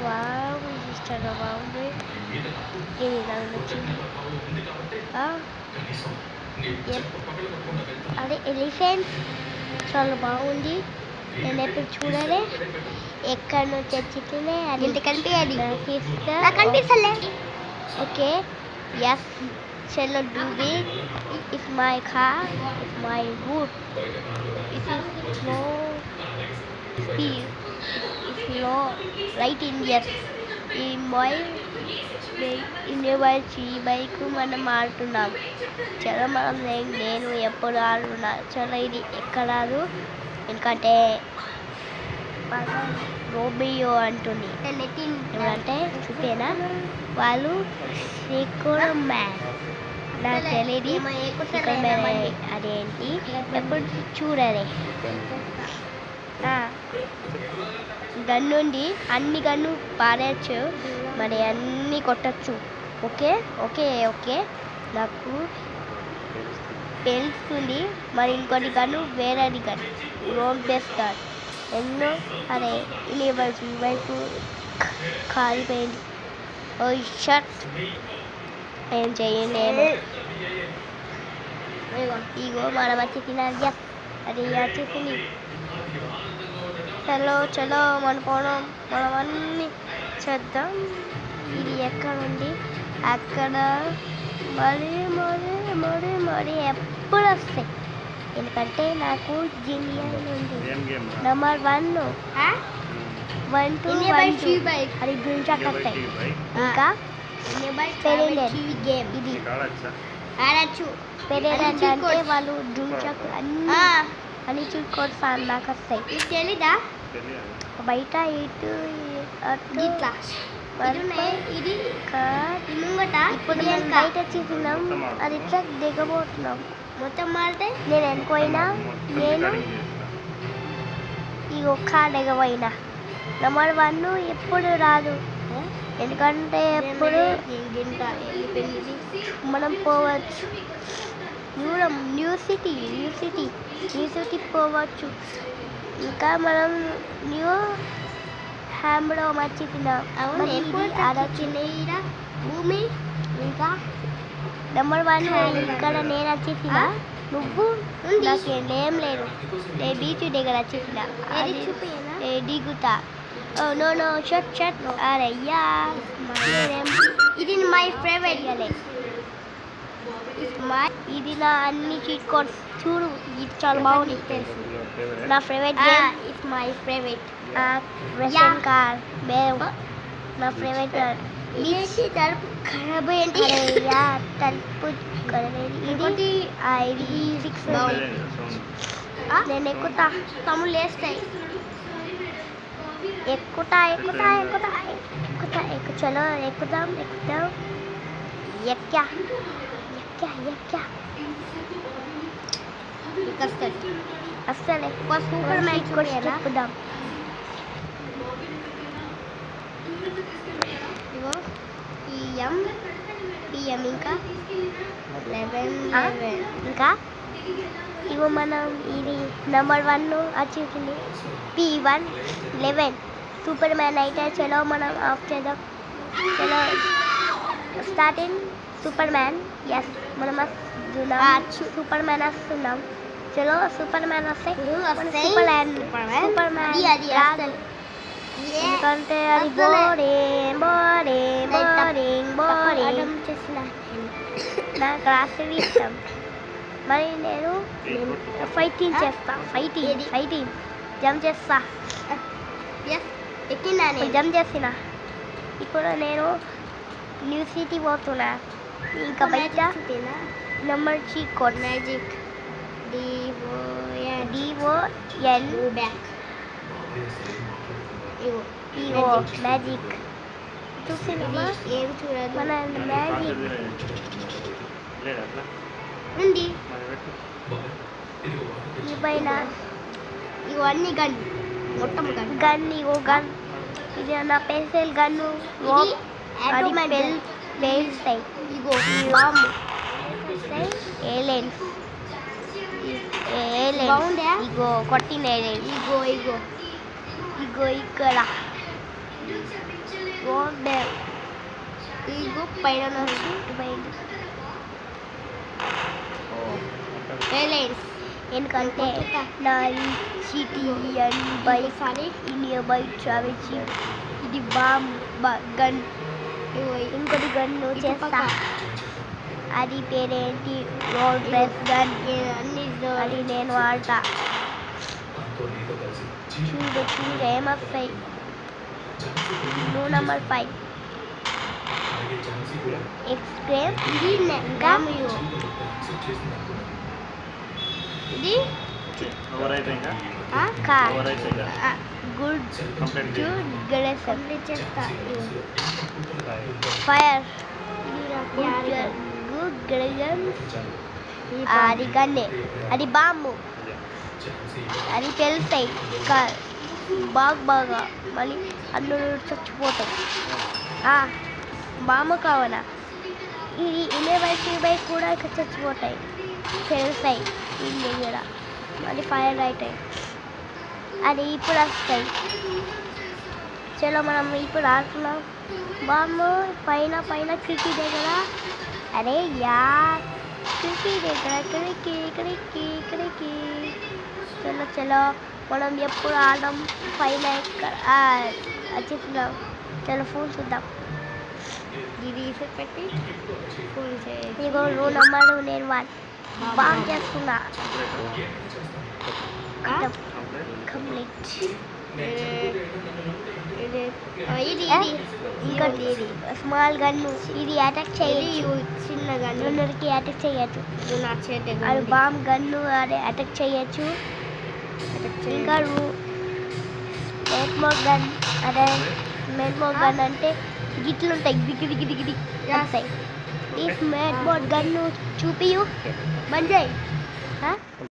Wow ఇది చాలా బాగుంది. ఇది నాకు నచ్చింది. అదే ఎలిఫెంట్ చాలా బాగుంది. నేను ఎప్పుడు చూడలే. ఎక్కడ నుంచి వచ్చిందే అది కనిపిస్తలే. ఓకే ఎస్ చలో do it. It's my car, it's my route. It is slow speed, it's slow right in S. ఈ బైక్ మనం ఆడుతున్నాం. చలో మనం నేను ఎప్పుడు ఆడుతున్నా. చలో ఇది ఎక్కరాదు ఎందుకంటే రోబియో అంటుంది. ఎవరంటే చూపేనా వాళ్ళు సీక్రెట్ మ్యాన్. నాకు తెలియదు అదేంటి ఎప్పుడు చూడలే. గన్ను ఉంది, అన్ని గన్ను పారేయచ్చు, మరి అన్నీ కొట్టచ్చు. ఓకే ఓకే ఓకే నాకు తెలుస్తుంది. మరి ఇంకొన్ని గన్ను వేరేది గన్ రోడ్ బేస్ గన్ ఎన్నో. అరే ఇది వైపు కాలిపోయింది. ఓ షట్ ఏం చేయండి. ఇగో మనం వచ్చి తినాలి. అది వచ్చేసింది. చలో చలో మనం అన్నీ చేద్దాం. ఇది ఎక్కడ ఉంది అక్కడ మరి మరి మరి మరి ఎప్పుడు వస్తాయి. ఎందుకంటే నాకు జిమియన్ ఉంది నెంబర్ 1 1 2 అది గుంజాక్ వస్తాయి. ఇంకా ఇది పెరేడ్ అంటే వాళ్ళు డ్యూచాక్ అన్ని చూసుకోవచ్చు నాకు వస్తాయి. తెలీదా బయట ఇటు ఇప్పుడు మేము బయట వచ్చేసినాం. అది ఇట్లా దిగబోతున్నాం. మొత్తం మారితే నేను అనుకోయినా నేను ఈ ఒక్క దిగబోయినా నెంబర్ 1 ఎప్పుడు రాదు. ఎందుకంటే ఎప్పుడు మనం పోవచ్చు. న్యూ సిటీ పోవచ్చు. ఇంకా మనం న్యూ హ్యామ్లో మర్చిపోయినాం. భూమి ఇంకా నెంబర్ 1 ఇక్కడ నేను వచ్చేసిన. నువ్వు నాకేం లేదు. నేను బీచ్ దగ్గర వచ్చేసిన దిగుతా. నో నో షట్ అరయ్యా ఇది మై ఫేవరెట్. ఇది నా అన్ని చీట్ కోడ్స్ చూడు. ఇది చాలా బాగుంది. నా favourite game. It's my favourite Russian car. నా ఫేవరెట్ కార్. తలుపు ఖరాబ్ అయ్యింది. తలుపు ఇది 6 నేను ఎక్కుతా. తమ్ముళ్ళు వేస్తాయి. ఎక్కుతా చలో ఎక్కుదాం. ఎక్కా అస్సలే సూపర్ మ్యాచ్ ఎక్కుదాం. ఇగో పిఎం ఇంకా 11 ఇంకా ఇగో మనం ఇది నెంబర్ 1 వచ్చేసింది. P1 11 సూపర్ మ్యాన్ అయితే చలో మనం ఆఫ్ చేద్దాం. చలో స్టార్టింగ్ సూపర్ మ్యాన్. ఎస్ మనం సూపర్ మ్యాన్ వస్తున్నాం. చలో సూపర్ మ్యాన్ వస్తాయి. సూపర్ మ్యాన్ ఎందుకంటే అది బోరింగ్ నాకు రాసేది ఇష్టం. మరి నేను ఫైటింగ్ చేస్తా. ఫైటింగ్ జంప్ చేస్తా. జంప్ చేసిన. ఇప్పుడు నేను న్యూ సిటీ పోతున్నా. ఇంకా బయట number cheat code magic DON back. ఇగో మ్యాజిక్ చూసినా ఏమి చూడదు. మన మ్యాజిక్ ఉంది ఈ పైన. ఇగో అన్ని గన్ మొత్తం గన్. ఇగో గన్ ఇది నా పెన్సిల్ గన్ను. పేలుస్తాయి. ఇగో బాంబు ఏలియన్స్. ఇగో కొట్టిన ఏలియన్స్. ఇగో ఇక్కడ ఇగో పైన ఎందుకంటే నా city and bike India bike travel ఇది గన్ ఇంకోటి గన్ను చేస్తా అది పేరేంటి రోడ్ డ్రెస్ గన్ అది నేను వాడతా చూడు ఏమొస్తాయి నెంబర్ 5 ఎక్స్ట్రీమ్ ఇది ఇది గుడ్ కంప్లీట్ చేస్తా ఫైర్ గుడ్ గన్ అది గన్నే అది బాంబు అది తెలుస్తాయి బాగా మళ్ళీ అందరూ చచ్చిపోతాయి బాంబు కావాలా ఇది బైక్ కూడా ఇక్కడ చచ్చిపోతాయి తెలుస్తాయి దీని దగ్గర మళ్ళీ ఫైర్ అవుతాయి అది ఇప్పుడు వస్తాయి చలో మనం ఇప్పుడు ఆడుతున్నాం బాంబు పైన కిటికీ దగ్గర అరే కిటికీ దగ్గర కిటికీ చలో మనం ఎప్పుడు ఆడడం పైన వచ్చేస్తున్నాం చలో ఫోన్ చూద్దాం ఇది పెట్టి ఫోన్ చేయాలి ఇగో రూల్ నెంబర్ నేను బాంబ్ చేస్తున్నా కంప్లీట్ ఇంకోటి స్మాల్ గన్ను ఇది అటాక్ చేయొచ్చు చిన్న గన్ను అందరికి అటాక్ చేయొచ్చు అది బాంబ్ గన్ను అదే అటాక్ చేయొచ్చు ఇంకా స్మోక్ గన్ అదే స్మోక్ గన్ అంటే గిట్లు ఉంటాయి దిగి వస్తాయి ఈ స్మోక్ గన్ను చూపియు బంద్ చేయి